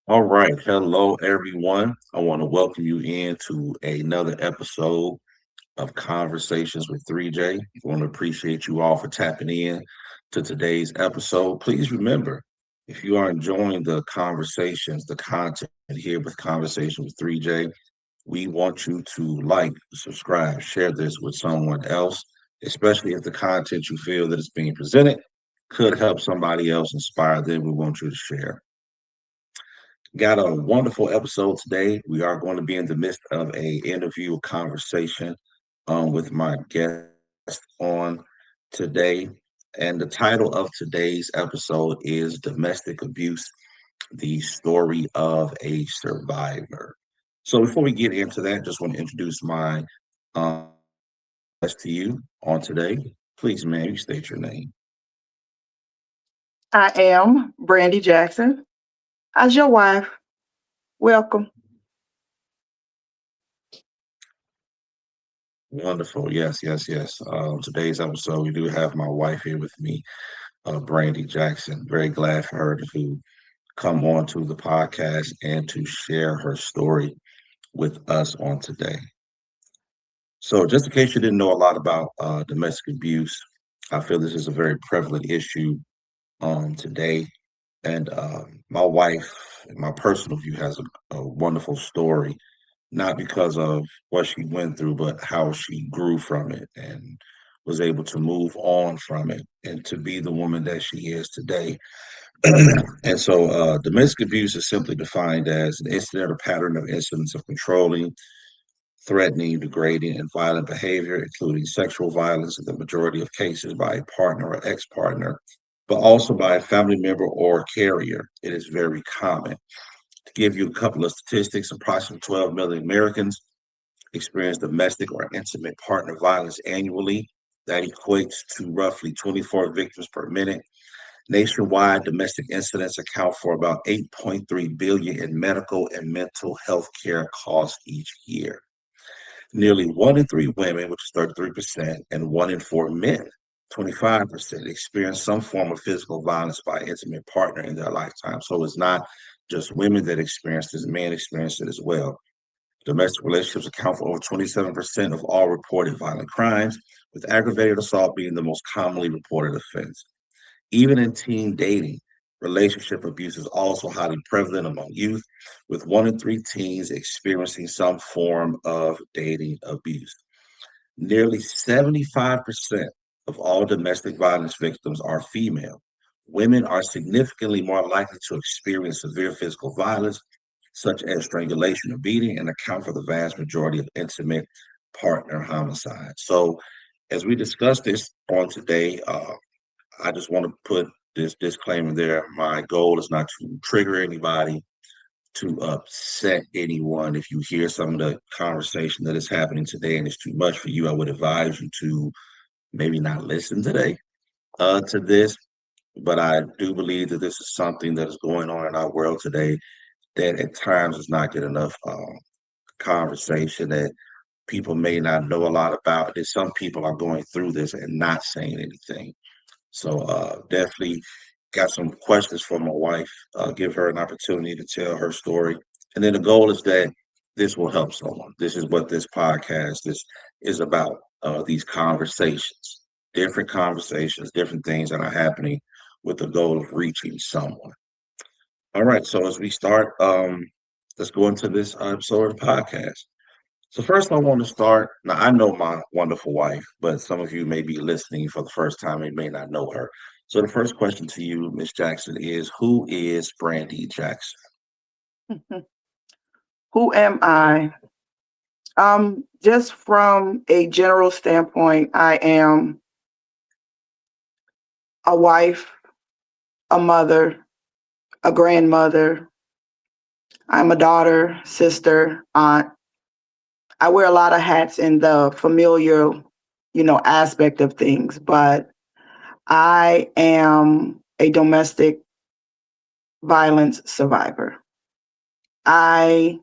All right. Hello, everyone. I want to welcome you into another episode of Conversations with 3J. I want to appreciate you all for tapping in to today's episode. Please remember, if you are enjoying the conversations, the content here with Conversation with 3J, we want you to like, subscribe, share this with someone else, especially if the content you feel that is being presented could help somebody else inspire them. We want you to share. Got a wonderful episode today. We are going to be in the midst of a interview, a conversation with my guest on today. And the title of today's episode is Domestic Abuse, the Story of a Survivor. So before we get into that, just want to introduce my guest to you on today. Please, ma'am, you state your name. I am Brandy Jackson. As your wife, welcome. Wonderful. Yes, yes, yes. Today's episode, we do have my wife here with me, Brandy Jackson. Very glad for her to come on to the podcast and to share her story with us on today. So, just in case you didn't know a lot about domestic abuse, I feel this is a very prevalent issue today. And my wife, in my personal view, has a wonderful story, not because of what she went through, but how she grew from it and was able to move on from it and to be the woman that she is today. And so, domestic abuse is simply defined as an incident or pattern of incidents of controlling, threatening, degrading, and violent behavior, including sexual violence in the majority of cases by a partner or ex partner, but also by a family member or carrier. It is very common. To give you a couple of statistics, approximately 12 million Americans experience domestic or intimate partner violence annually. That equates to roughly 24 victims per minute. Nationwide, domestic incidents account for about 8.3 billion in medical and mental health care costs each year. Nearly one in three women, which is 33%, and one in four men, 25%, experience some form of physical violence by an intimate partner in their lifetime. So it's not just women that experience this, men experience it as well. Domestic relationships account for over 27% of all reported violent crimes, with aggravated assault being the most commonly reported offense. Even in teen dating, relationship abuse is also highly prevalent among youth, with one in three teens experiencing some form of dating abuse. Nearly 75% of all domestic violence victims are female. Women are significantly more likely to experience severe physical violence, such as strangulation or beating, and account for the vast majority of intimate partner homicides. So, as we discuss this on today, I just want to put this disclaimer there. My goal is not to trigger anybody, to upset anyone. If you hear some of the conversation that is happening today and it's too much for you, I would advise you to maybe not listen today to this. But I do believe that this is something that is going on in our world today that at times does not get enough conversation, that people may not know a lot about. That some people are going through this and not saying anything. So definitely got some questions for my wife. Give her an opportunity to tell her story, and then the goal is that this will help someone. This is what this podcast is about. These conversations, different things that are happening, with the goal of reaching someone. All right. So as we start, let's go into this episode of the podcast. So first, I want to start. Now, I know my wonderful wife, but some of you may be listening for the first time and may not know her. So the first question to you, Miss Jackson, is who is Brandy Jackson? Who am I? Just from a general standpoint, I am a wife, a mother, a grandmother. I'm a daughter, sister, aunt. I wear a lot of hats in the familial, aspect of things, but I am a domestic violence survivor. I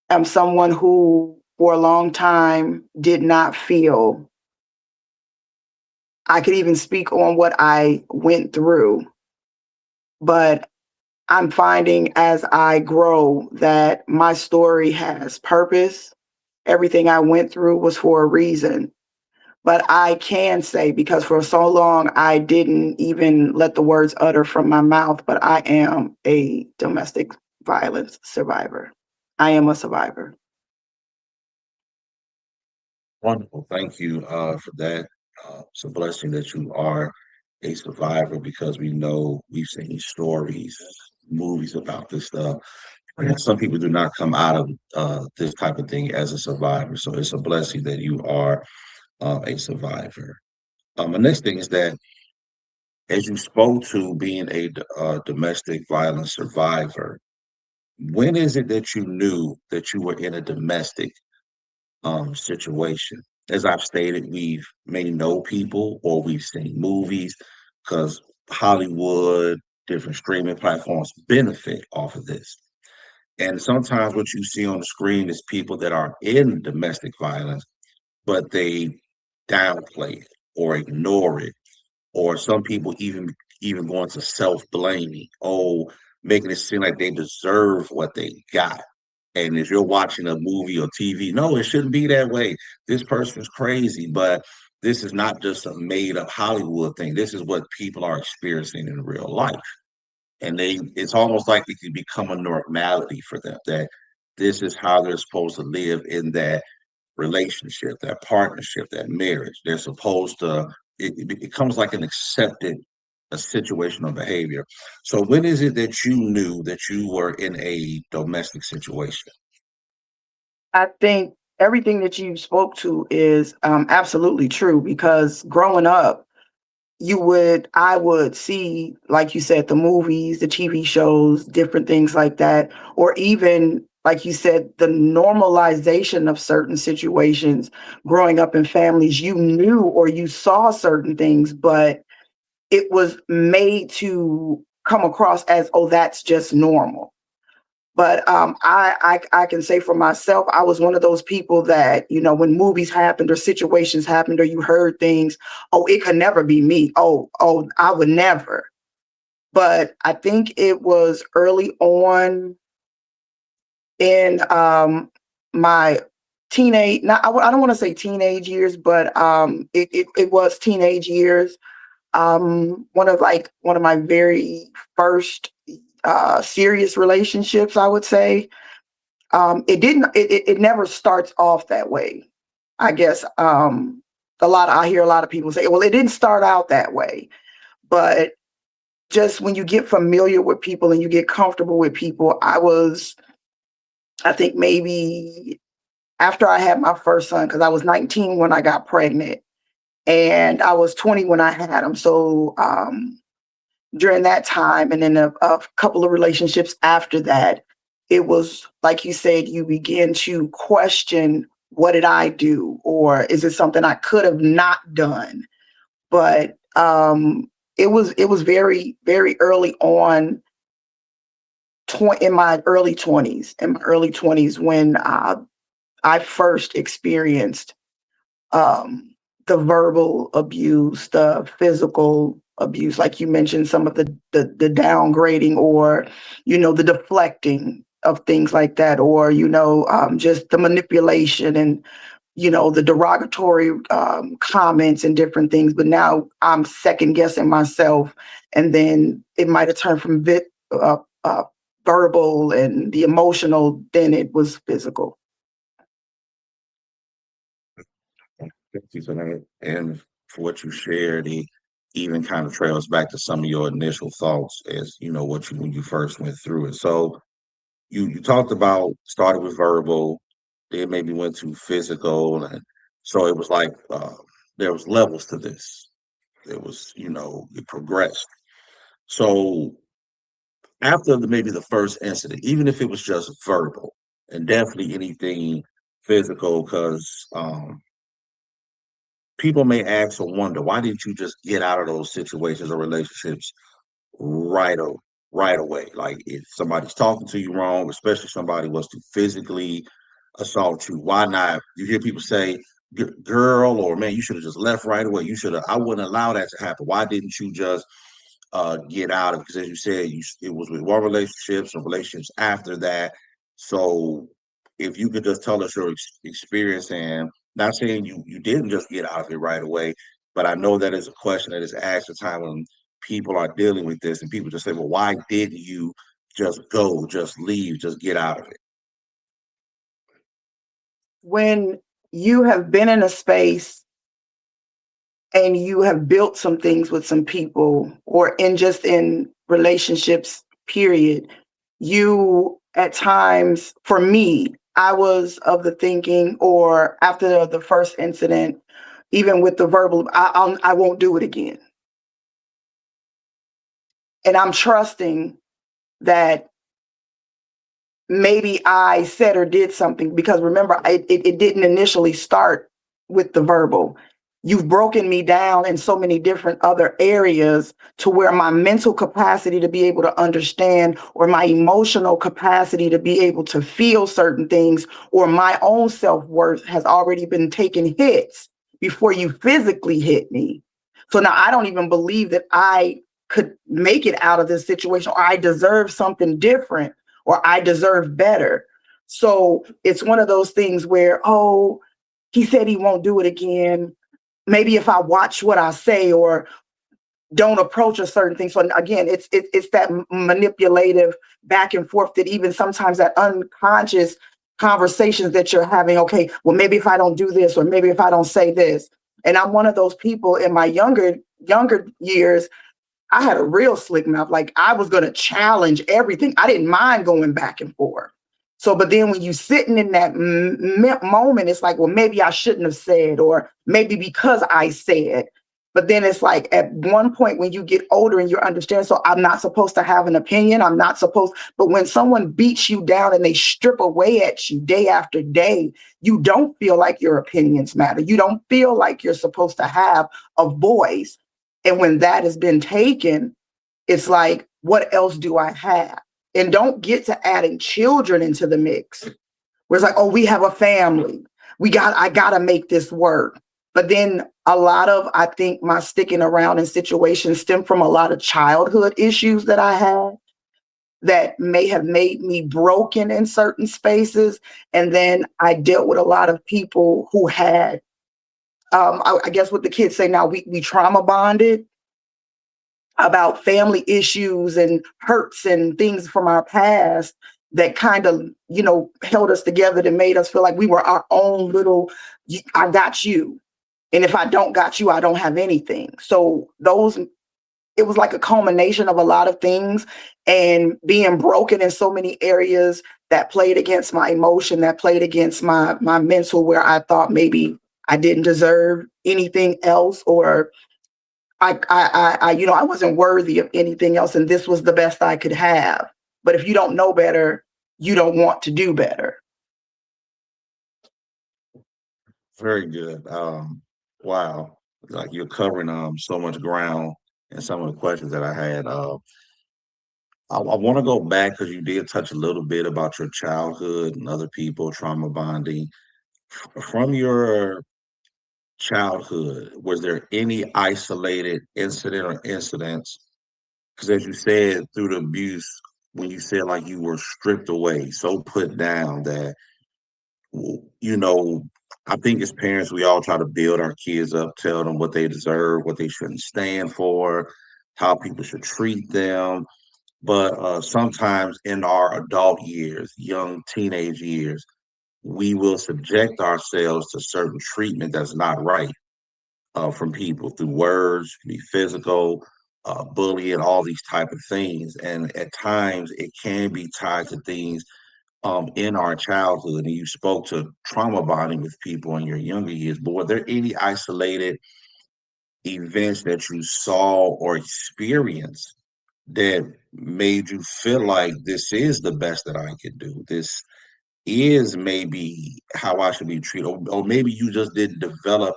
am someone who, for a long time, did not feel I could even speak on what I went through, but I'm finding as I grow that my story has purpose. Everything I went through was for a reason. But I can say, because for so long I didn't even let the words utter from my mouth, but I am a domestic violence survivor. I am a survivor. Wonderful. Thank you for that. It's a blessing that you are a survivor because we know we've seen stories, movies about this stuff. And some people do not come out of this type of thing as a survivor. So it's a blessing that you are a survivor. The next thing is that as you spoke to being a domestic violence survivor, when is it that you knew that you were in a domestic situation? As I've stated, we've may know people or we've seen movies because Hollywood, different streaming platforms benefit off of this. And sometimes what you see on the screen is people that are in domestic violence, but they downplay it or ignore it, or some people even going to self-blaming, oh, making it seem like they deserve what they got. And if you're watching a movie or TV, no, it shouldn't be that way. This person's crazy, but this is not just a made-up Hollywood thing. This is what people are experiencing in real life. And it's almost like it can become a normality for them that this is how they're supposed to live in that relationship, that partnership, that marriage. They're supposed to, it becomes like an accepted a situational behavior. So when is it that you knew that you were in a domestic situation? I think everything that you spoke to is absolutely true, because growing up, I would see, like you said, the movies, the TV shows, different things like that, or even, like you said, the normalization of certain situations growing up in families. You knew or you saw certain things, but it was made to come across as, oh, that's just normal. But I can say for myself, I was one of those people that, when movies happened or situations happened or you heard things, oh, it could never be me. Oh, I would never. But I think it was early on in my teenage, not I don't want to say teenage years, but it was teenage years. One of my very first serious relationships, I would say. It never starts off that way. I guess I hear a lot of people say, well, it didn't start out that way. But just when you get familiar with people and you get comfortable with people, I think maybe after I had my first son, because I was 19 when I got pregnant and I was 20 when I had him. So during that time, and then a couple of relationships after that, it was like you said, you begin to question, what did I do? Or is it something I could have not done? But it was very, very early on, in my early 20s, when I first experienced um, the verbal abuse, the physical abuse, like you mentioned, some of the downgrading, or the deflecting of things like that, or just the manipulation, and the derogatory comments and different things. But now I'm second guessing myself, and then it might have turned from uh, uh, verbal and the emotional, then it was physical. Thank you for that. And for what you shared, it even kind of trails back to some of your initial thoughts as what you when you first went through it. So you talked about started with verbal, then maybe went to physical, and so it was like there was levels to this. There was, it progressed. So after maybe the first incident, even if it was just verbal, and definitely anything physical, because people may ask or wonder, why didn't you just get out of those situations or relationships right o- right away? Like if somebody's talking to you wrong, especially somebody was to physically assault you, why not? You hear people say, Girl, or man, you should have just left right away. You should have, I wouldn't allow that to happen. Why didn't you just get out of? Because as you said, it was with one relationships and relationships after that. So if you could just tell us your experience, and not saying you didn't just get out of it right away, but I know that is a question that is asked at a time when people are dealing with this, and people just say, "Well, why didn't you just go, just leave, just get out of it?" When you have been in a space and you have built some things with some people, or in just in relationships, period, you at times, for me, I was of the thinking, or after the first incident, even with the verbal, I won't do it again. And I'm trusting that maybe I said or did something, because remember, it didn't initially start with the verbal. You've broken me down in so many different other areas to where my mental capacity to be able to understand, or my emotional capacity to be able to feel certain things, or my own self-worth has already been taking hits before you physically hit me. So now I don't even believe that I could make it out of this situation, or I deserve something different, or I deserve better. So it's one of those things where, oh, he said he won't do it again. Maybe if I watch what I say, or don't approach a certain thing. So again, it's that manipulative back and forth, that even sometimes that unconscious conversations that you're having. Okay, well, maybe if I don't do this, or maybe if I don't say this. And I'm one of those people in my younger years. I had a real slick mouth. Like, I was going to challenge everything. I didn't mind going back and forth. So, but then when you sitting in that moment, it's like, well, maybe I shouldn't have said, or maybe because I said. But then it's like, at one point when you get older and you understand, so I'm not supposed to have an opinion. I'm not supposed, but when someone beats you down and they strip away at you day after day, you don't feel like your opinions matter. You don't feel like you're supposed to have a voice. And when that has been taken, it's like, what else do I have? And don't get to adding children into the mix, where it's like, oh, we have a family. I gotta make this work. But then a lot of, I think, my sticking around in situations stem from a lot of childhood issues that I had, that may have made me broken in certain spaces. And then I dealt with a lot of people who had, I guess what the kids say now, we trauma bonded about family issues and hurts and things from our past, that kind of, held us together, and made us feel like we were our own little, I got you. And if I don't got you, I don't have anything. So it was like a culmination of a lot of things, and being broken in so many areas that played against my emotion, that played against my mental, where I thought maybe I didn't deserve anything else, or I wasn't worthy of anything else, and this was the best I could have. But if you don't know better, you don't want to do better. Very good. Wow, like you're covering so much ground and some of the questions that I had. I want to go back because you did touch a little bit about your childhood and other people trauma bonding. From your childhood, was there any isolated incident or incidents? Because as you said, through the abuse, when you said like you were stripped away, so put down that, you know, I think as parents, we all try to build our kids up, tell them what they deserve, what they shouldn't stand for, how people should treat them. But sometimes in our adult years, young teenage years, we will subject ourselves to certain treatment that's not right from people through words, be physical, bullying, all these type of things. And at times it can be tied to things in our childhood. And you spoke to trauma bonding with people in your younger years, but were there any isolated events that you saw or experienced that made you feel like this is the best that I can do? This is maybe how I should be treated, or maybe you just didn't develop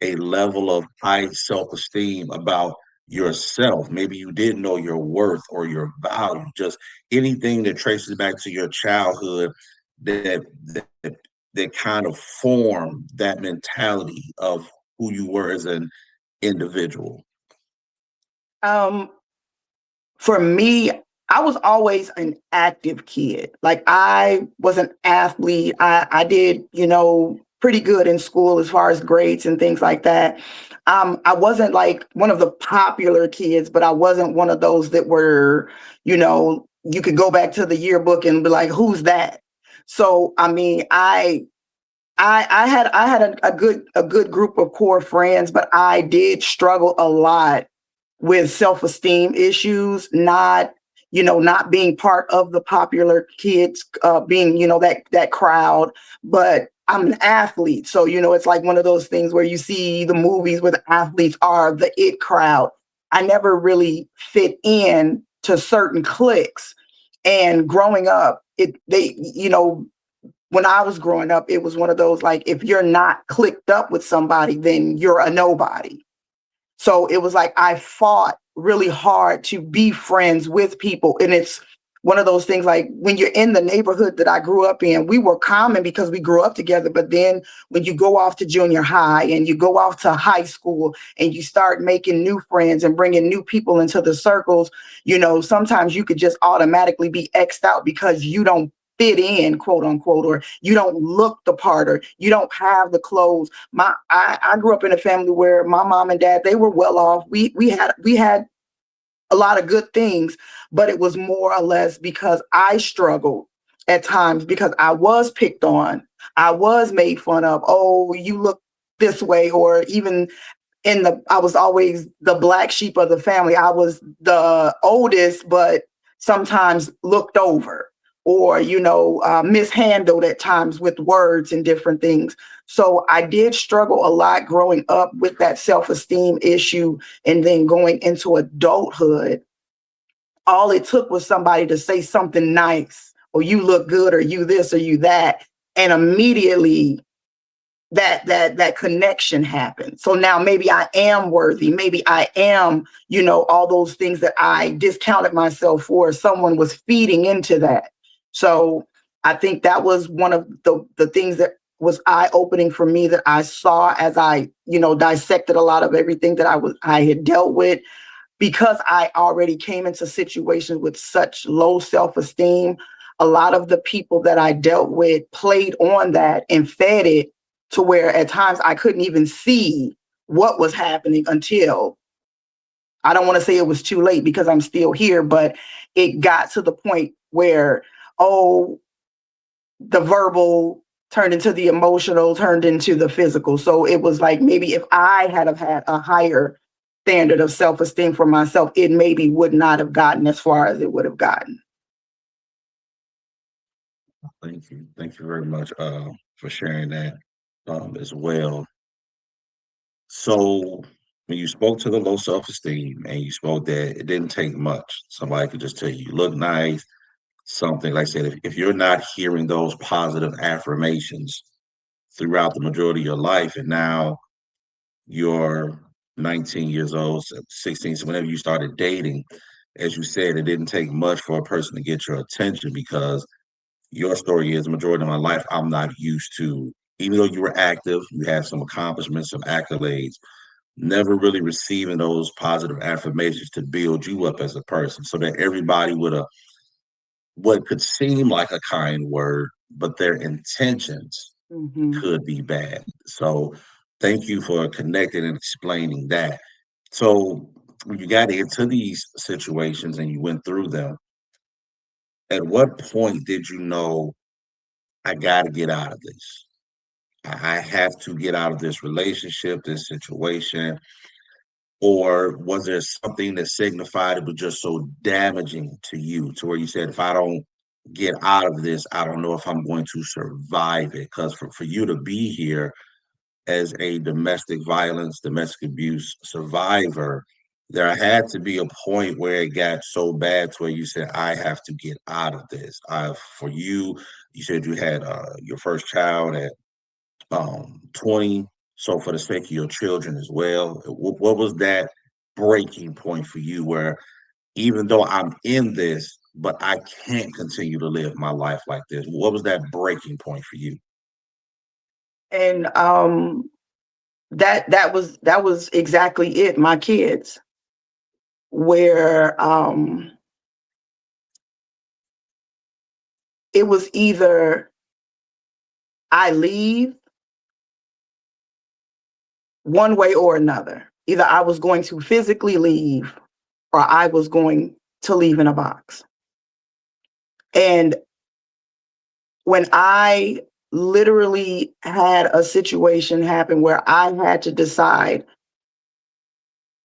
a level of high self-esteem about yourself. Maybe you didn't know your worth or your value. Just anything that traces back to your childhood that that kind of formed that mentality of who you were as an individual. Um, For me, I was always an active kid. Like I was an athlete. I did, pretty good in school as far as grades and things like that. I wasn't like one of the popular kids, but I wasn't one of those that were, you could go back to the yearbook and be like, who's that? So I mean, I had a good group of core friends, but I did struggle a lot with self-esteem issues, not being part of the popular kids, being, that crowd. But I'm an athlete. So, it's like one of those things where you see the movies where the athletes are the it crowd. I never really fit in to certain cliques. And growing up, when I was growing up, it was one of those like, if you're not clicked up with somebody, then you're a nobody. So it was like I fought really hard to be friends with people. And it's one of those things like when you're in the neighborhood that I grew up in, we were common because we grew up together. But then when you go off to junior high and you go off to high school and you start making new friends and bringing new people into the circles, sometimes you could just automatically be X'd out because you don't fit in, quote unquote, or you don't look the part, or you don't have the clothes. I grew up in a family where my mom and dad, they were well off. We had a lot of good things, but it was more or less because I struggled at times because I was picked on. I was made fun of. Oh, you look this way, or even I was always the black sheep of the family. I was the oldest, but sometimes looked over or, mishandled at times with words and different things. So I did struggle a lot growing up with that self-esteem issue. And then going into adulthood, all it took was somebody to say something nice, or you look good, or you this, or you that. And immediately that connection happened. So now maybe I am worthy. Maybe I am, all those things that I discounted myself for. Someone was feeding into that. So I think that was one of the things that was eye opening for me, that I saw as I, dissected a lot of everything that I had dealt with, because I already came into situations with such low self-esteem. A lot of the people that I dealt with played on that and fed it, to where at times I couldn't even see what was happening until, I don't want to say it was too late because I'm still here, but it got to the point where, oh, the verbal turned into the emotional, turned into the physical. So it was like, maybe if I had have had a higher standard of self-esteem for myself, it maybe would not have gotten as far as it would have gotten. Thank you. Thank you very much for sharing that as well. So when you spoke to the low self-esteem and you spoke that it didn't take much, somebody could just tell you look nice, something like I said, if you're not hearing those positive affirmations throughout the majority of your life, and now you're 19 years old, 16, so whenever you started dating, as you said, it didn't take much for a person to get your attention because your story is the majority of my life, I'm not used to, even though you were active, you had some accomplishments, some accolades, never really receiving those positive affirmations to build you up as a person so that everybody would have what could seem like a kind word, but their intentions Mm-hmm. could be bad. So thank you for connecting and explaining that. So when you got into these situations and you went through them, at what point did you know I got to get out of this? I have to get out of this relationship, this situation. Or was there something that signified it was just so damaging to you to where you said, if I don't get out of this, I don't know if I'm going to survive it? Because for you to be here as a domestic violence, domestic abuse survivor, there had to be a point where it got so bad to where you said, I have to get out of this. For you, you said you had your first child at 20. So for the sake of your children as well, what was that breaking point for you where even though I'm in this, but I can't continue to live my life like this? What was that breaking point for you? And that was exactly it. My kids, where it was either I leave one way or another. Either I was going to physically leave or I was going to leave in a box. And when I literally had a situation happen where I had to decide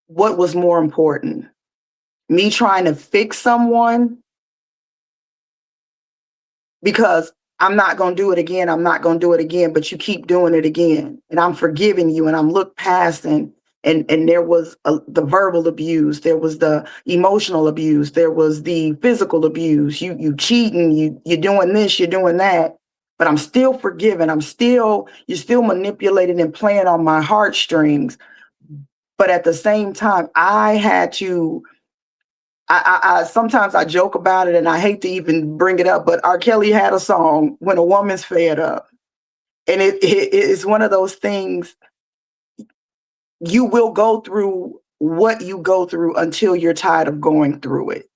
what was more important, me trying to fix someone because I'm not going to do it again. I'm not going to do it again, but you keep doing it again. And I'm forgiving you and I'm looked past and there was the verbal abuse, there was the emotional abuse, there was the physical abuse. You cheating, you're doing this, you're doing that, but I'm still forgiving. You're still manipulating and playing on my heartstrings. But at the same time, I had to I sometimes I joke about it and I hate to even bring it up, but R. Kelly had a song, When a Woman's Fed Up. And it is one of those things, you will go through what you go through until you're tired of going through it.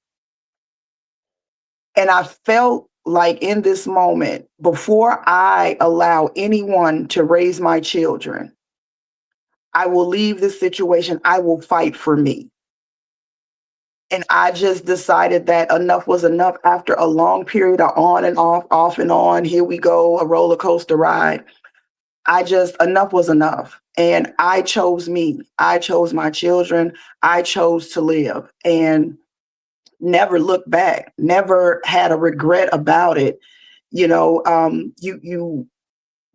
And I felt like in this moment, before I allow anyone to raise my children, I will leave this situation. I will fight for me. And I just decided that enough was enough after a long period of on and off and on. Here we go, a roller coaster ride. Enough was enough. And I chose me. I chose my children. I chose to live and never look back, never had a regret about it. You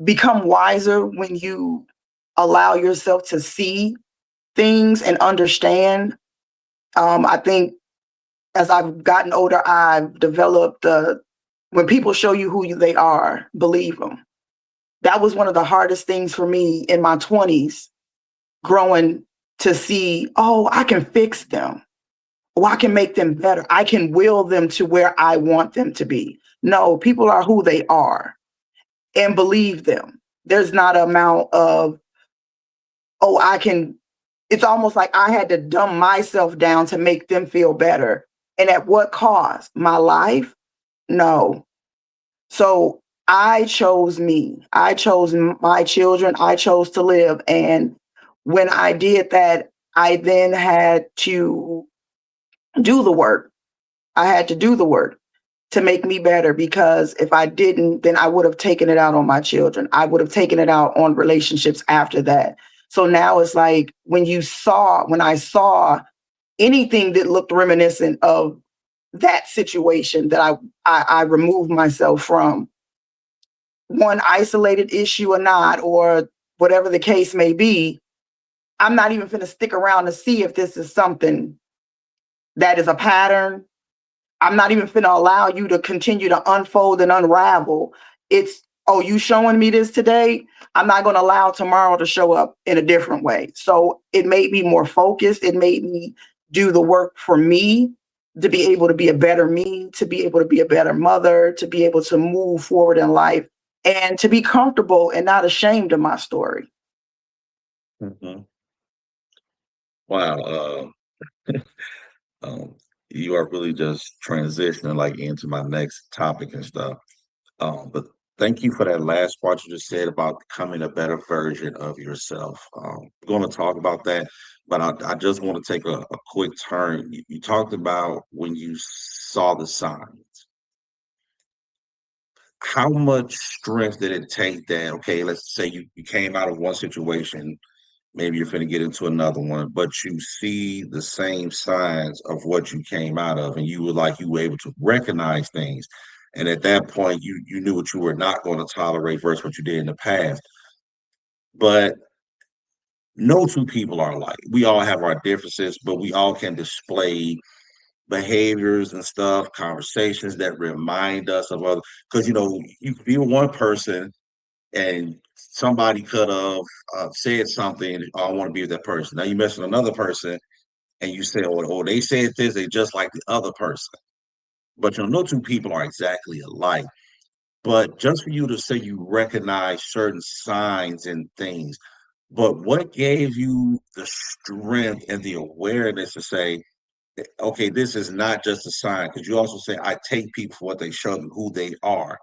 become wiser when you allow yourself to see things and understand. I think as I've gotten older, I've developed when people show you they are, believe them. That was one of the hardest things for me in my 20s, growing to see, oh, I can fix them. Oh, I can make them better. I can will them to where I want them to be. No, people are who they are and believe them. There's not an amount of, oh, it's almost like I had to dumb myself down to make them feel better. And at what cost? My life? No. So I chose me. I chose my children. I chose to live. And when I did that, I then had to do the work. I had to do the work to make me better, because if I didn't, then I would have taken it out on my children. I would have taken it out on relationships after that. So now it's like when I saw anything that looked reminiscent of that situation that I removed myself from, one isolated issue or not, or whatever the case may be, I'm not even going to stick around to see if this is something that is a pattern. I'm not even going to allow you to continue to unfold and unravel. It's, oh, you showing me this today? I'm not going to allow tomorrow to show up in a different way. So it made me more focused. It made me do the work for me to be able to be a better me, to be able to be a better mother, to be able to move forward in life, and to be comfortable and not ashamed of my story. Mhm. Wow. Um, you are really just transitioning like into my next topic and stuff. But thank you for that last part you just said about becoming a better version of yourself. We're going to talk about that, but I just want to take a quick turn. You talked about when you saw the signs. How much strength did it take that, okay, let's say you came out of one situation, maybe you're going to get into another one, but you see the same signs of what you came out of, and you were able to recognize things. And at that point, you knew what you were not going to tolerate versus what you did in the past. But no two people are alike. We all have our differences, but we all can display behaviors and stuff, conversations that remind us of other. Because you could be with one person and somebody could have said something. Oh, I want to be with that person. Now you mess with another person, and you say, "Oh, they said this. They just like the other person." But no two people are exactly alike. But just for you to say you recognize certain signs and things, but what gave you the strength and the awareness to say, okay, this is not just a sign, because you also say, I take people for what they show me, who they are.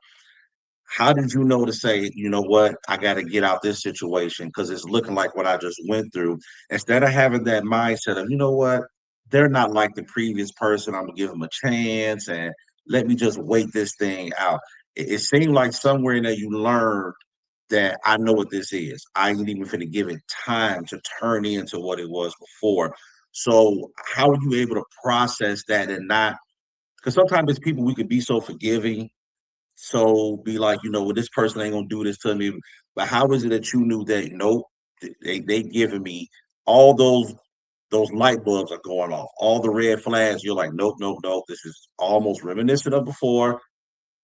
How did you know to say, you know what, I got to get out this situation because it's looking like what I just went through, instead of having that mindset of, you know what, they're not like the previous person. I'm gonna give them a chance and let me just wait this thing out. It seemed like somewhere in there you learned that I know what this is. I ain't even finna give it time to turn into what it was before. So how are you able to process that and not? Because sometimes it's people we could be so forgiving, so be like, you know, well, this person ain't gonna do this to me. But how is it that you knew that? Nope, they giving me all those light bulbs are going off, all the red flags. You're like, nope, nope, nope. This is almost reminiscent of before.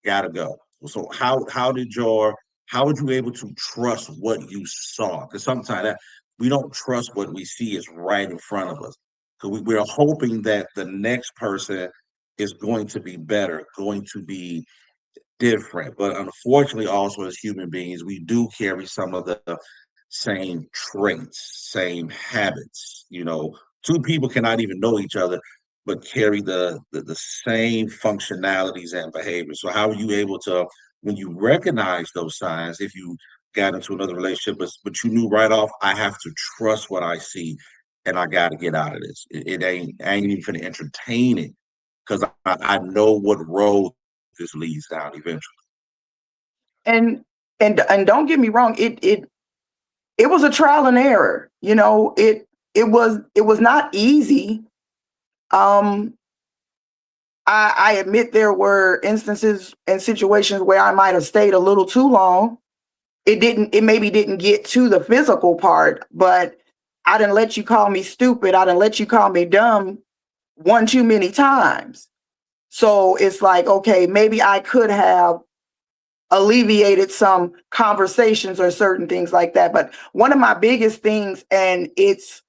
Gotta go. So how would you able to trust what you saw? Because sometimes that we don't trust what we see is right in front of us. Because we're hoping that the next person is going to be better, going to be different. But unfortunately, also as human beings, we do carry some of the same traits, same habits. You know, two people cannot even know each other, but carry the same functionalities and behaviors. So how are you able to, when you recognize those signs, if you got into another relationship, but you knew right off, I have to trust what I see and I got to get out of this. I ain't even going to entertain it because I know what road this leads down eventually. And and don't get me wrong, it was a trial and error. It was not easy. Um, I admit there were instances and situations where I might have stayed a little too long. It maybe didn't get to the physical part, but I didn't let you call me stupid. I didn't let you call me dumb one too many times. So it's like, okay, maybe I could have alleviated some conversations or certain things like that. But one of my biggest things, and it's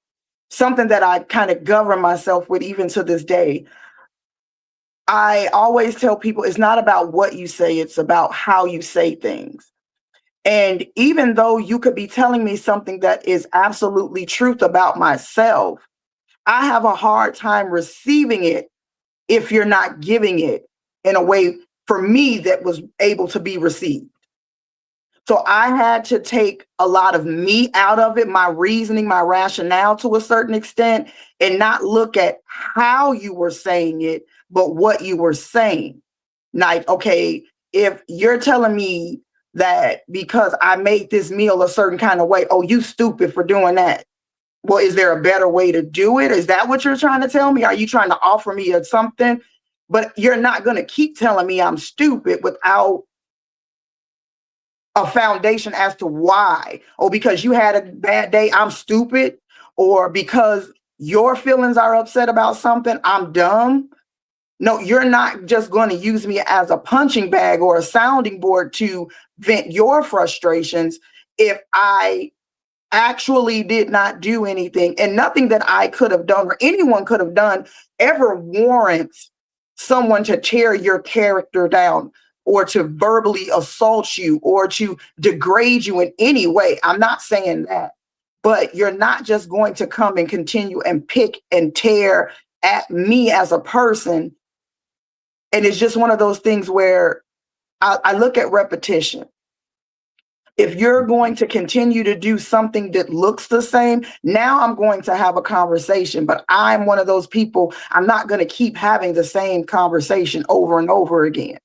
something that I kind of govern myself with even to this day, I always tell people it's not about what you say, it's about how you say things. And even though you could be telling me something that is absolutely truth about myself, I have a hard time receiving it if you're not giving it in a way for me that was able to be received. So I had to take a lot of me out of it, my reasoning, my rationale to a certain extent, and not look at how you were saying it, but what you were saying. Like, okay, if you're telling me that because I made this meal a certain kind of way, oh, you stupid for doing that. Well, is there a better way to do it? Is that what you're trying to tell me? Are you trying to offer me something? But you're not going to keep telling me I'm stupid without a foundation as to why. Or because you had a bad day, I'm stupid. Or because your feelings are upset about something, I'm dumb. No, you're not just going to use me as a punching bag or a sounding board to vent your frustrations if I actually did not do anything, and nothing that I could have done or anyone could have done ever warrants someone to tear your character down or to verbally assault you or to degrade you in any way. I'm not saying that, but you're not just going to come and continue and pick and tear at me as a person. And it's just one of those things where I look at repetition. If you're going to continue to do something that looks the same, now I'm going to have a conversation. But I'm one of those people, I'm not going to keep having the same conversation over and over again.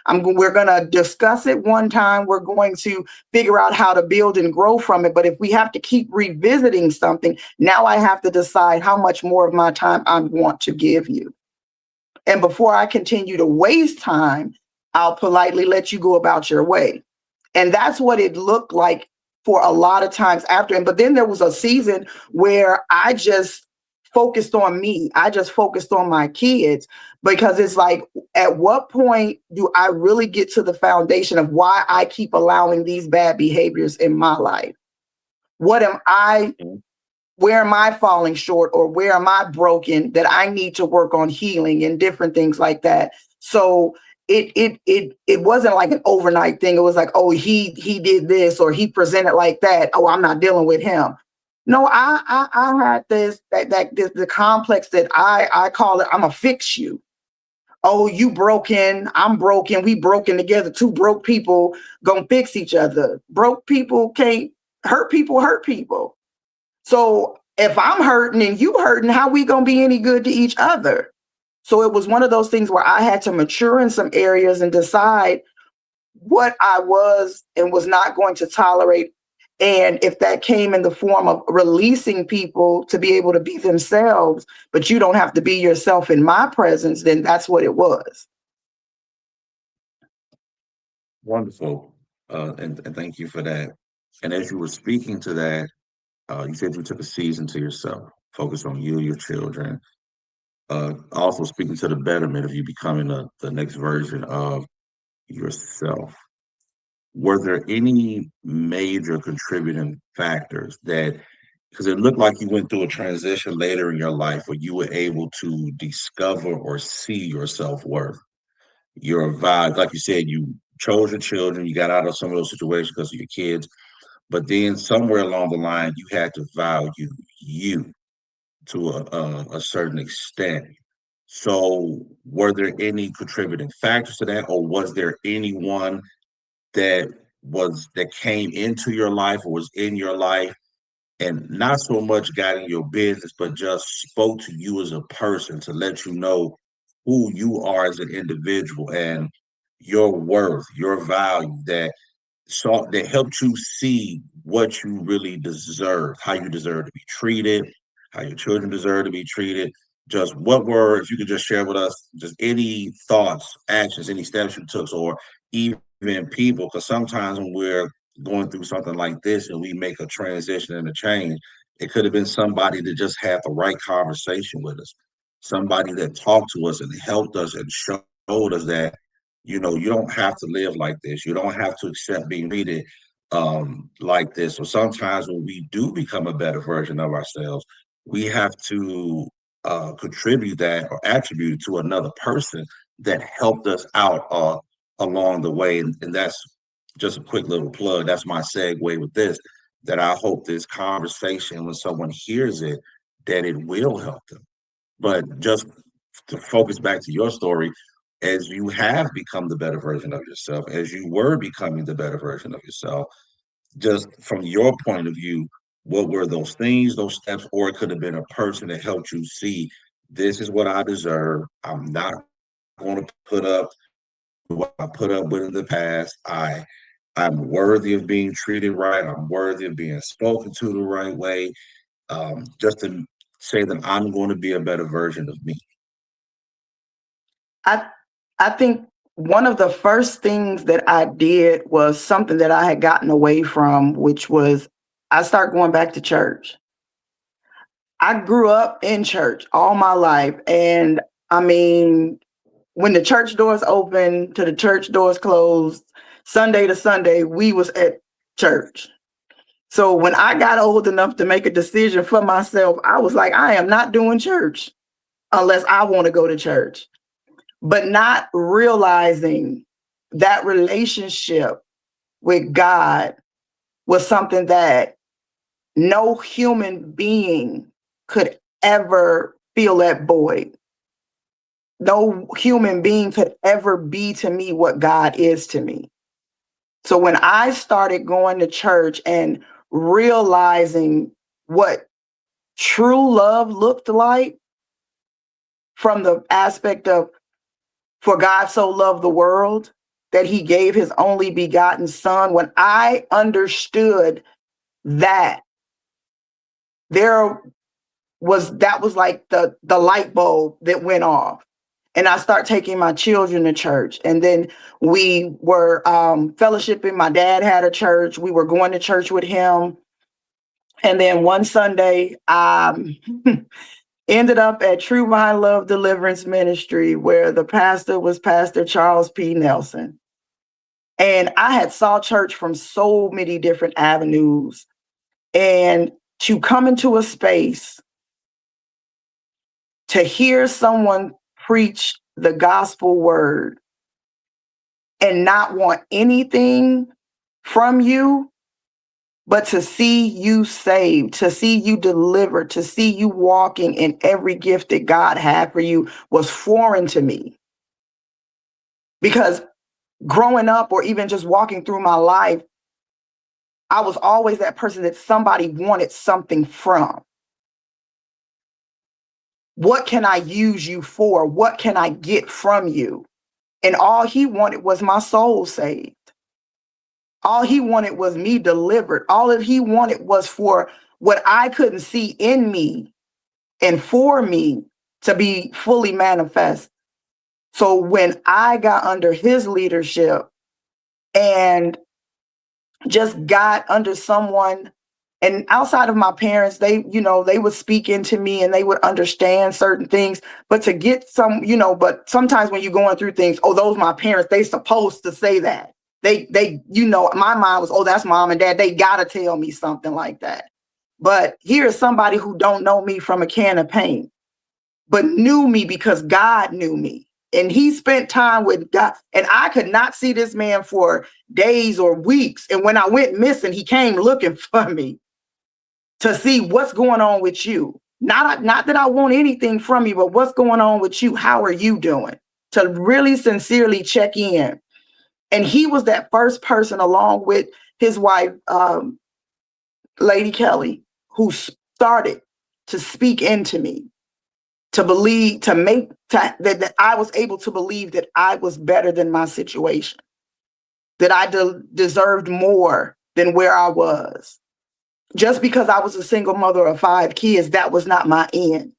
We're going to discuss it one time. We're going to figure out how to build and grow from it. But if we have to keep revisiting something, now I have to decide how much more of my time I want to give you. And before I continue to waste time, I'll politely let you go about your way. And that's what it looked like for a lot of times after. But then there was a season where I just focused on me. I just focused on my kids, because it's like, at what point do I really get to the foundation of why I keep allowing these bad behaviors in my life? What am I, where am I falling short, or where am I broken that I need to work on healing and different things like that? So it wasn't like an overnight thing. It was like, oh, he did this or he presented like that. Oh, I'm not dealing with him. No, I had the complex that I call it. I'm gonna fix you. Oh, you broken, I'm broken, we broken together. Two broke people gonna fix each other. Broke people can't hurt people, hurt people. So if I'm hurting and you hurting, how we gonna be any good to each other? So it was one of those things where I had to mature in some areas and decide what I was and was not going to tolerate. And if that came in the form of releasing people to be able to be themselves, but you don't have to be yourself in my presence, then that's what it was. Wonderful. And thank you for that. And as you were speaking to that, you said you took a season to yourself, focus on you, your children, also speaking to the betterment of you becoming the next version of yourself. Were there any major contributing factors that, because it looked like you went through a transition later in your life where you were able to discover or see your self-worth, your vibe, like you said, you chose your children, you got out of some of those situations because of your kids, but then somewhere along the line, you had to value you to a certain extent. So, were there any contributing factors to that, or was there anyone that that came into your life or was in your life and not so much got in your business, but just spoke to you as a person to let you know who you are as an individual and your worth, your value, that helped you see what you really deserve, how you deserve to be treated, how your children deserve to be treated. Just what were, if you could just share with us, just any thoughts, actions, any steps you took, or even people, because sometimes when we're going through something like this and we make a transition and a change, it could have been somebody that just had the right conversation with us, somebody that talked to us and helped us and showed us that you don't have to live like this. You don't have to accept being treated like this. So sometimes when we do become a better version of ourselves, we have to contribute that or attribute it to another person that helped us out along the way. And that's just a quick little plug. That's my segue with this, that I hope this conversation, when someone hears it, that it will help them. But just to focus back to your story, as you have become the better version of yourself, as you were becoming the better version of yourself, just from your point of view, what were those things, those steps, or it could have been a person that helped you see this is what I deserve. I'm not going to put up what I put up with in the past. I'm worthy of being treated right. I'm worthy of being spoken to the right way. Just to say that I'm going to be a better version of me. I I think one of the first things that I did was something that I had gotten away from, which was I started going back to church. I grew up in church all my life. And I mean, when the church doors open to the church doors closed, Sunday to Sunday, we was at church. So when I got old enough to make a decision for myself, I was like, I am not doing church unless I want to go to church. But not realizing that relationship with God was something that no human being could ever fill that void. No human being could ever be to me what God is to me. So when I started going to church and realizing what true love looked like from the aspect of for God so loved the world that he gave his only begotten son, when I understood that, there that was like the light bulb that went off. And I start taking my children to church. And then we were fellowshipping. My dad had a church. We were going to church with him. And then one Sunday, ended up at True Vine Love Deliverance Ministry, where the pastor was Pastor Charles P. Nelson. And I had saw church from so many different avenues. And to come into a space to hear someone preach the gospel word and not want anything from you, But to see you saved, to see you delivered, to see you walking in every gift that God had for you was foreign to me. Because growing up or even just walking through my life, I was always that person that somebody wanted something from. What can I use you for? What can I get from you? And all he wanted was my soul saved. All he wanted was me delivered. All that he wanted was for what I couldn't see in me and for me to be fully manifest. So when I got under his leadership and just got under someone, and outside of my parents, they would speak into me and they would understand certain things. But to get but sometimes when you're going through things, oh, those my parents, they supposed to say that. My mind was, oh, that's mom and dad. They gotta tell me something like that. But here's somebody who don't know me from a can of paint, but knew me because God knew me. And he spent time with God. And I could not see this man for days or weeks. And when I went missing, he came looking for me to see what's going on with you. Not that I want anything from you, but what's going on with you? How are you doing? To really sincerely check in. And he was that first person, along with his wife, Lady Kelly, who started to speak into me, to believe, that I was able to believe that I was better than my situation, that I deserved more than where I was. Just because I was a single mother of 5 kids, that was not my end.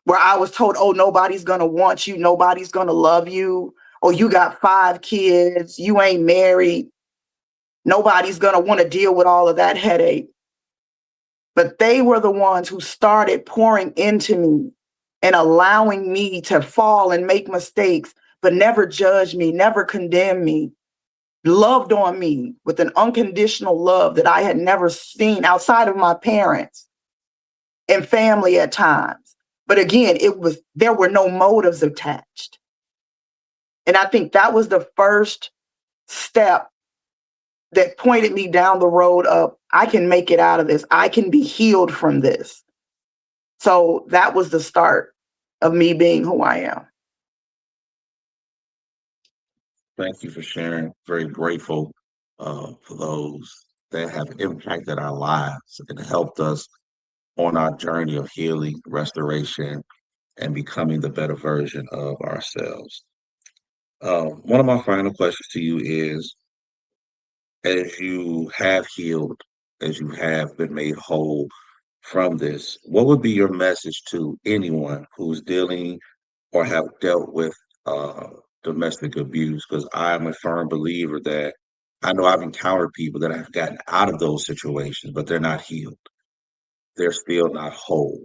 Where I was told, oh, nobody's going to want you, nobody's going to love you, or you got 5 kids, you ain't married, nobody's going to want to deal with all of that headache. But they were the ones who started pouring into me and allowing me to fall and make mistakes, but never judge me, never condemn me, loved on me with an unconditional love that I had never seen outside of my parents and family at times. But again, there were no motives attached. And I think that was the first step that pointed me down the road of, I can make it out of this. I can be healed from this. So that was the start of me being who I am. Thank you for sharing. Very grateful for those that have impacted our lives and helped us on our journey of healing, restoration, and becoming the better version of ourselves. One of my final questions to you is, as you have healed, as you have been made whole from this, what would be your message to anyone who's dealing or have dealt with uh, domestic abuse? Because I'm a firm believer that I know I've encountered people that have gotten out of those situations, but they're not healed. They're still not whole.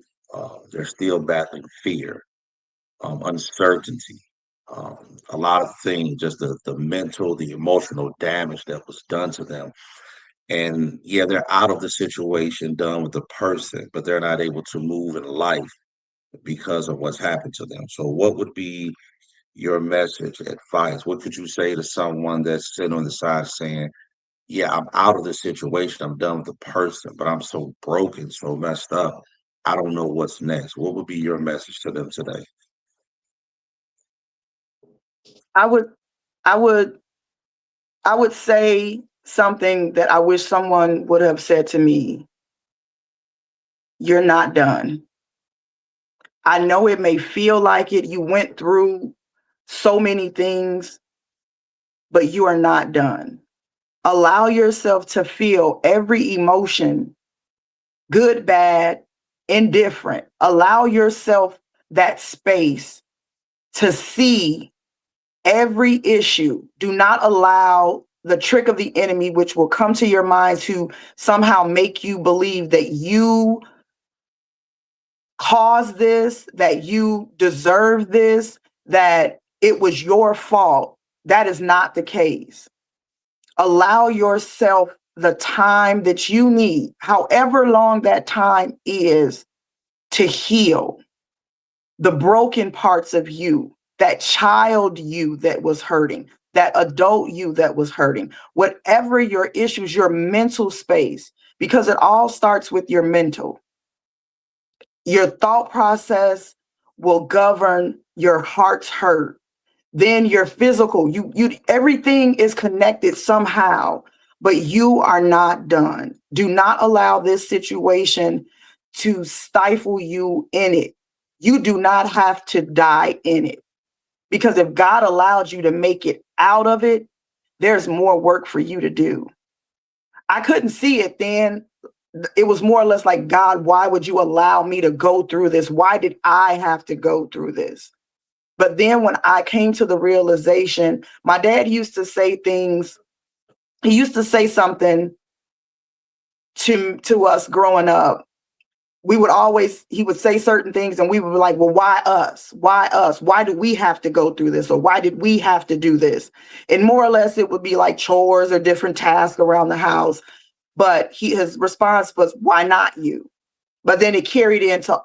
They're still battling fear, uncertainty, a lot of things, just the mental, the emotional damage that was done to them. And yeah, they're out of the situation, done with the person, but they're not able to move in life because of what's happened to them. So, what would be your message, advice? What could you say to someone that's sitting on the side saying, yeah, I'm out of the situation, I'm done with the person, but I'm so broken, so messed up. I don't know what's next. What would be your message to them today? I would, I would, I would say something that I wish someone would have said to me. You're not done. I know it may feel like it. You went through so many things, but you are not done. Allow yourself to feel every emotion, good, bad, indifferent. Allow yourself that space to see every issue. Do not allow the trick of the enemy, which will come to your mind to somehow make you believe that you caused this, that you deserve this, that it was your fault. That is not the case. Allow yourself the time that you need, however long that time is, to heal the broken parts of you, that child you that was hurting, that adult you that was hurting, whatever your issues, your mental space, because it all starts with your mental. Your thought process will govern your heart's hurt. Then your physical, you everything is connected somehow, but you are not done. Do not allow this situation to stifle you in it. You do not have to die in it. Because if God allowed you to make it out of it, there's more work for you to do. I couldn't see it then. It was more or less like, God, why would you allow me to go through this? Why did I have to go through this? But then when I came to the realization, my dad used to say things, he used to say something to us growing up. He would say certain things and we would be like, well, why us? Why us? Why do we have to go through this? Or why did we have to do this? And more or less it would be like chores or different tasks around the house. But his response was, why not you? But then it carried into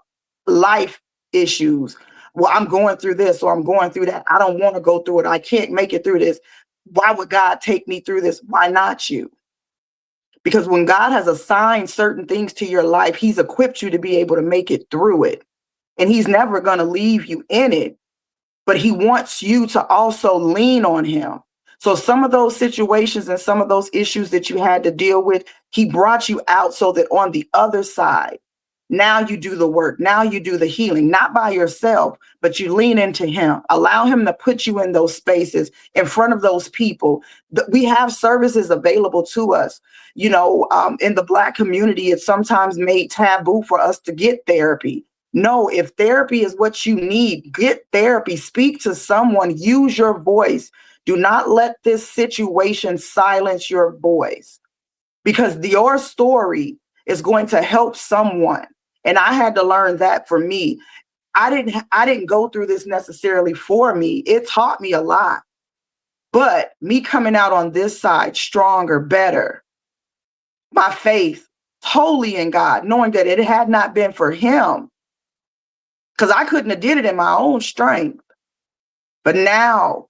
life issues. Well, I'm going through this or I'm going through that. I don't want to go through it. I can't make it through this. Why would God take me through this? Why not you? Because when God has assigned certain things to your life, he's equipped you to be able to make it through it. And he's never going to leave you in it, but he wants you to also lean on him. So some of those situations and some of those issues that you had to deal with, he brought you out so that on the other side, now you do the work. Now you do the healing, not by yourself, but you lean into him. Allow him to put you in those spaces in front of those people. We have services available to us. In the Black community, it's sometimes made taboo for us to get therapy. No, if therapy is what you need, get therapy. Speak to someone. Use your voice. Do not let this situation silence your voice, because your story is going to help someone. And I had to learn that for me. I didn't go through this necessarily for me. It taught me a lot. But me coming out on this side stronger, better, my faith totally in God, knowing that it had not been for him, because I couldn't have did it in my own strength. But now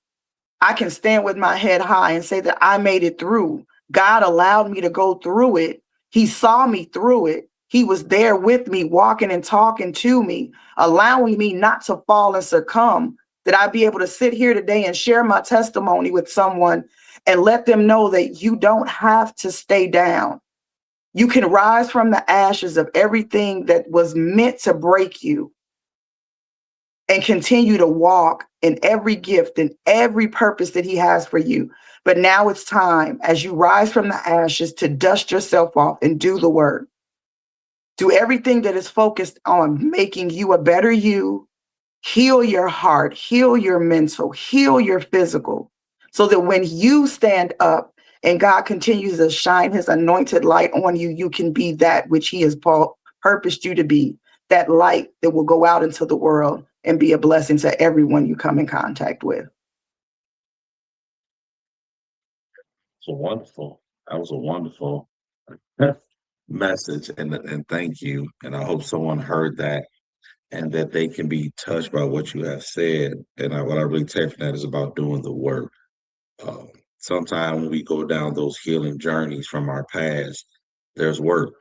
I can stand with my head high and say that I made it through. God allowed me to go through it. He saw me through it. He was there with me, walking and talking to me, allowing me not to fall and succumb, that I'd be able to sit here today and share my testimony with someone and let them know that you don't have to stay down. You can rise from the ashes of everything that was meant to break you and continue to walk in every gift and every purpose that he has for you. But now it's time, as you rise from the ashes, to dust yourself off and do the work. Do everything that is focused on making you a better you. Heal your heart, heal your mental, heal your physical, so that when you stand up and God continues to shine his anointed light on you, you can be that which he has purposed you to be, that light that will go out into the world and be a blessing to everyone you come in contact with. So wonderful. That was a wonderful message, and thank you. And I hope someone heard that and that they can be touched by what you have said. And what I really take from that is about doing the work. Um, Sometimes when we go down those healing journeys from our past, there's work.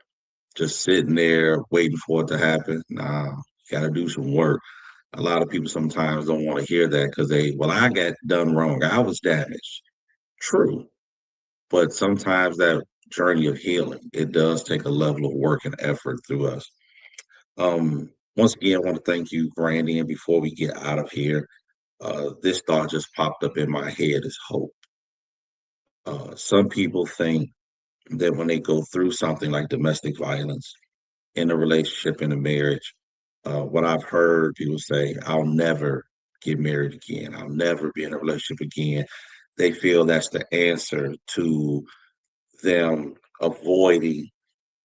Just sitting there waiting for it to happen. Nah, you got to do some work. A lot of people sometimes don't want to hear that because well, I got done wrong. I was damaged. True. But sometimes that journey of healing, it does take a level of work and effort through us. Once again, I want to thank you, Brandy. And before we get out of here, this thought just popped up in my head is hope. Some people think that when they go through something like domestic violence in a relationship, in a marriage, what I've heard people say, I'll never get married again. I'll never be in a relationship again. They feel that's the answer to them avoiding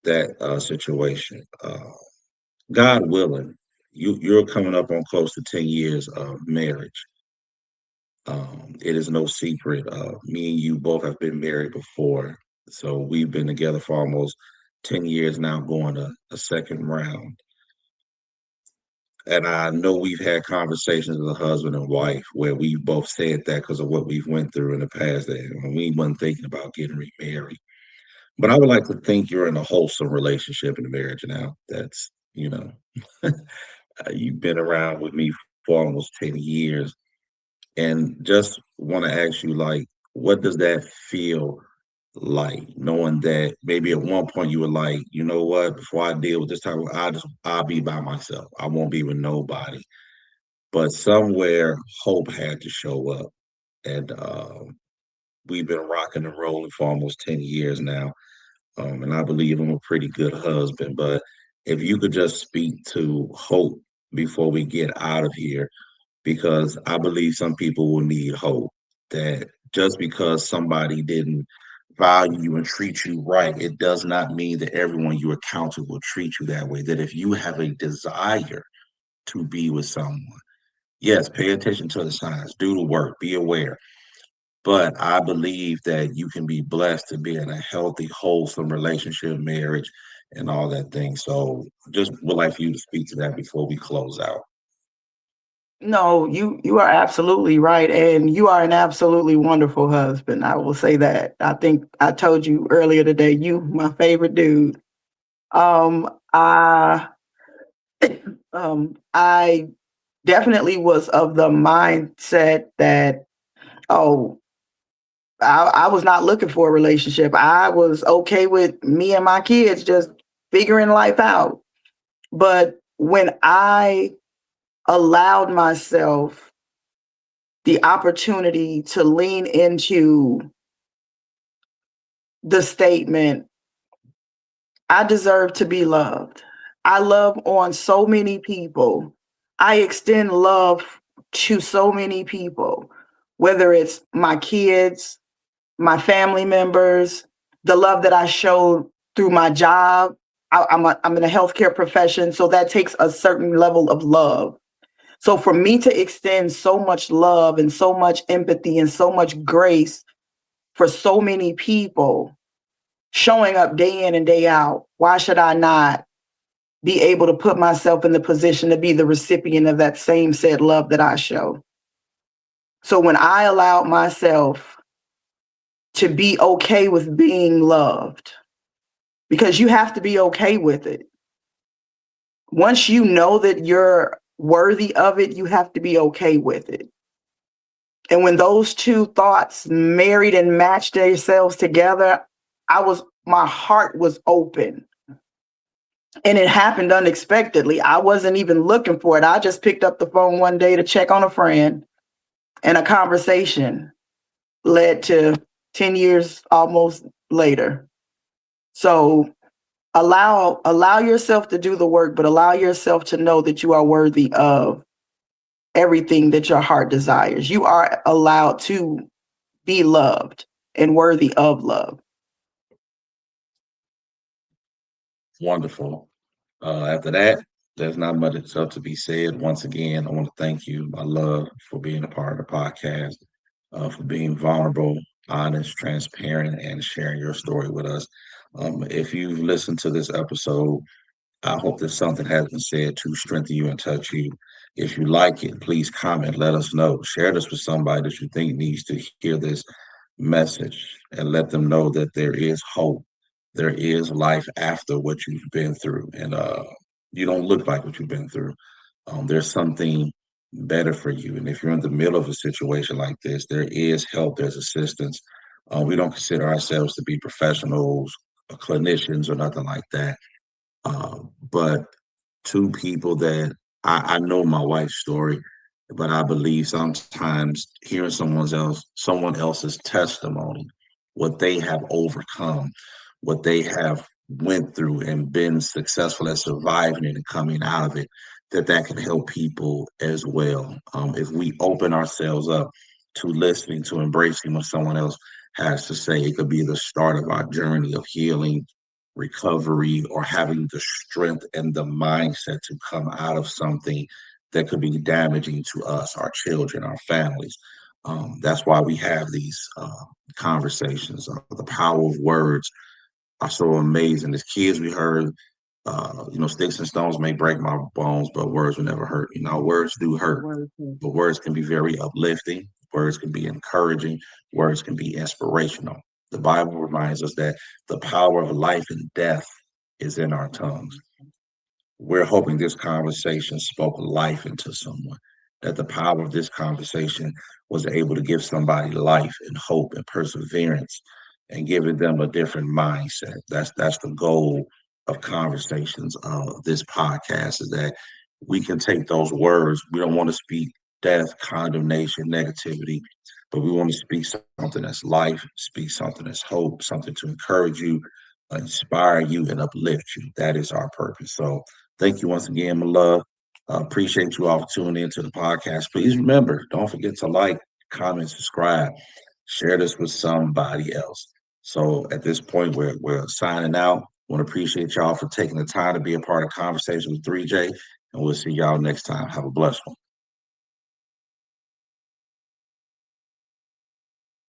that situation. God willing, you're coming up on close to 10 years of marriage. It is no secret. Me and you both have been married before. So we've been together for almost 10 years now, going a second round. and I know we've had conversations as a husband and wife where we both said that because of what we've went through in the past, that we weren't thinking about getting remarried. But I would like to think you're in a wholesome relationship in a marriage now. That's, you've been around with me for almost 10 years. And just want to ask you, like, what does that feel like, knowing that maybe at one point you were like, you know what, before I deal with this type of, I'll be by myself. I won't be with nobody. But somewhere hope had to show up. And we've been rocking and rolling for almost 10 years now. And I believe I'm a pretty good husband. But if you could just speak to hope before we get out of here, because I believe some people will need hope that just because somebody didn't value you and treat you right, it does not mean that everyone you encounter will treat you that way. That if you have a desire to be with someone, yes, pay attention to the signs, do the work, be aware. But I believe that you can be blessed to be in a healthy, wholesome relationship, marriage, and all that thing. So just would like for you to speak to that before we close out. No, you are absolutely right, and you are an absolutely wonderful husband. I will say that. I think I told you earlier today, you my favorite dude. I I definitely was of the mindset that, oh, I was not looking for a relationship. I was okay with me and my kids just figuring life out. But when I allowed myself the opportunity to lean into the statement, I deserve to be loved. I love on so many people. I extend love to so many people, whether it's my kids, my family members, the love that I showed through my job. I'm in a healthcare profession, so that takes a certain level of love. So for me to extend so much love and so much empathy and so much grace for so many people, showing up day in and day out, why should I not be able to put myself in the position to be the recipient of that same said love that I show? So when I allowed myself to be okay with being loved, because you have to be okay with it. Once you know that you're worthy of it, you have to be okay with it. And when those two thoughts married and matched themselves together, my heart was open. And it happened unexpectedly. I wasn't even looking for it. I just picked up the phone one day to check on a friend, and a conversation led to 10 years almost later. So allow yourself to do the work, but allow yourself to know that you are worthy of everything that your heart desires. You are allowed to be loved and worthy of love. Wonderful. After that, there's not much else to be said. Once again, I want to thank you, my love, for being a part of the podcast, for being vulnerable, honest, transparent, and sharing your story with us. If you've listened to this episode, I hope that something has been said to strengthen you and touch you. If you like it, please comment, let us know. Share this with somebody that you think needs to hear this message, and let them know that there is hope. There is life after what you've been through. And you don't look like what you've been through. There's something better for you. And if you're in the middle of a situation like this, there is help, there's assistance. We don't consider ourselves to be professionals, clinicians, or nothing like that. But two people that I know my wife's story, but I believe sometimes hearing someone else's testimony, what they have overcome, what they have went through and been successful at surviving it and coming out of it, that can help people as well. If we open ourselves up to listening, to embracing what someone else has to say, it could be the start of our journey of healing, recovery, or having the strength and the mindset to come out of something that could be damaging to us, our children, our families. That's why we have these conversations. The power of words are so amazing. As kids, we heard Sticks and stones may break my bones, but words will never hurt me. Now, words do hurt, but words can be very uplifting. Words can be encouraging. Words can be inspirational. The Bible reminds us that the power of life and death is in our tongues. We're hoping this conversation spoke life into someone, that the power of this conversation was able to give somebody life and hope and perseverance and giving them a different mindset. That's the goal of conversations of this podcast is that we can take those words. We don't want to speak death, condemnation, negativity, but we want to speak something that's life, speak something that's hope, something to encourage you, inspire you, and uplift you. That is our purpose. So thank you once again, my love. Appreciate you all for tuning into the podcast. Please remember, don't forget to like, comment, subscribe, share this with somebody else. So at this point, we're signing out. Want to appreciate y'all for taking the time to be a part of conversation with 3J, and we'll see y'all next time. Have a blessed one.